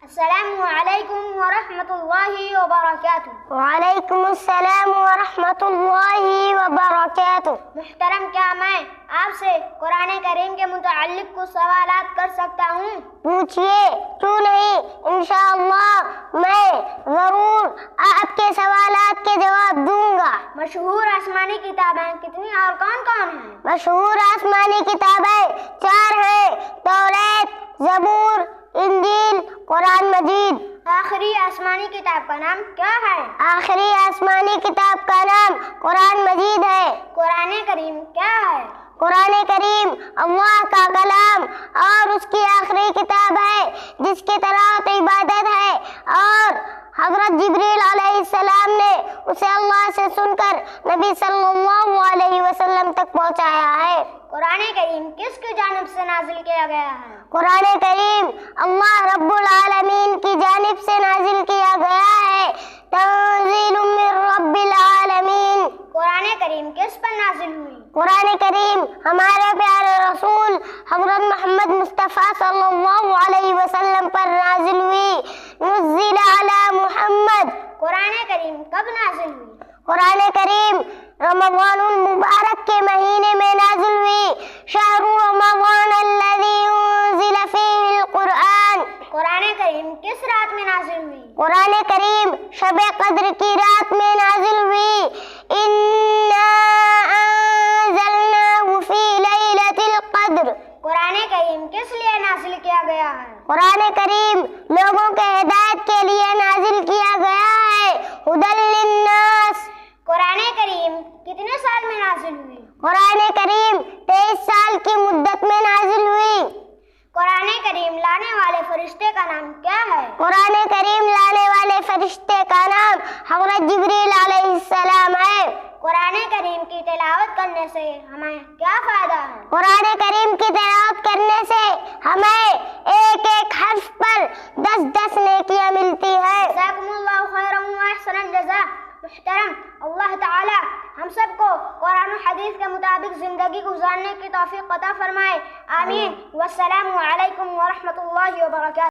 السلام علیکم ورحمۃ اللہ وبرکاتہ۔ وعلیکم السلام ورحمۃ اللہ وبرکاتہ۔ محترم، کیا میں آپ سے قرآن کریم کے متعلق کچھ سوالات کر سکتا ہوں؟ پوچھئے، کیوں نہیں؟ انشاءاللہ میں ضرور آپ کے سوالات کے جواب دوں گا۔ مشہور آسمانی کتابیں کتنی اور کون کون ہیں؟ مشہور آسمانی کتابیں 4 ہیں: توریت، زبور، انجیل، قرآن مجید۔ آخری آسمانی کتاب کا نام کیا ہے؟ آخری آسمانی کتاب کا نام قرآن مجید ہے۔ قرآن کریم کیا ہے؟ قرآن کریم اللہ کا کلام اور اس کی آخری کتاب ہے جس کی تلاوت عبادت ہے، اور حضرت جبریل علیہ السلام نے اسے اللہ سے سن کر نبی صلی اللہ علیہ وسلم تک پہنچایا ہے۔ قرآن کریم کس کی جانب سے نازل کیا گیا ہے؟ قرآن کریم اللہ رب العالمین کی جانب سے نازل کیا گیا ہے۔ تنزیل من رب العالمین۔ قرآن کریم کس پر نازل ہوئی؟ قرآن کریم ہمارے پیارے رسول حضرت محمد مصطفیٰ صلی اللہ علیہ وسلم پر نازل ہوئی۔ نزل علی محمد۔ قرآن کریم کب نازل ہوئی؟ قرآن کریم رمضان المبارک کے مہینے میں نازل ہوئی۔ شہر رمضان الذی انزل فیہ القرآن۔ قرآن کریم کس رات میں نازل ہوئی؟ قرآن کریم شب قدر کی رات میں نازل ہوئی۔ انا انزلناہ فی لیلۃ القدر۔ قرآن کریم کس لیے نازل کیا گیا ہے؟ قرآن کریم لوگوں کے ہدایت کے لیے نازل کیا گیا ہے۔ ھدی للناس۔ قرآن کریم کتنے سال میں نازل ہوئی؟ قرآن کریم 23 سال کی مدت میں نازل ہوئی۔ قرآن کریم لانے والے فرشتے کا نام کیا ہے؟ قرآن کریم لانے والے فرشتے کا نام حضرت جبریل علیہ السلام ہے۔ قرآن کریم کی تلاوت کرنے سے ہمیں کیا فائدہ ہے؟ قرآن کریم کی تلاوت کرنے سے ہمیں ایک ایک حرف پر 10 نیکیاں ملتی ہیں۔ جزاکم اللہ خیرا واحسن الجزاء۔ محترم، اللہ تعالی ہم سب کو قرآن و حدیث کے مطابق زندگی گزارنے کی توفیق عطا فرمائے، آمین۔ والسلام علیکم ورحمۃ اللہ وبرکاتہ۔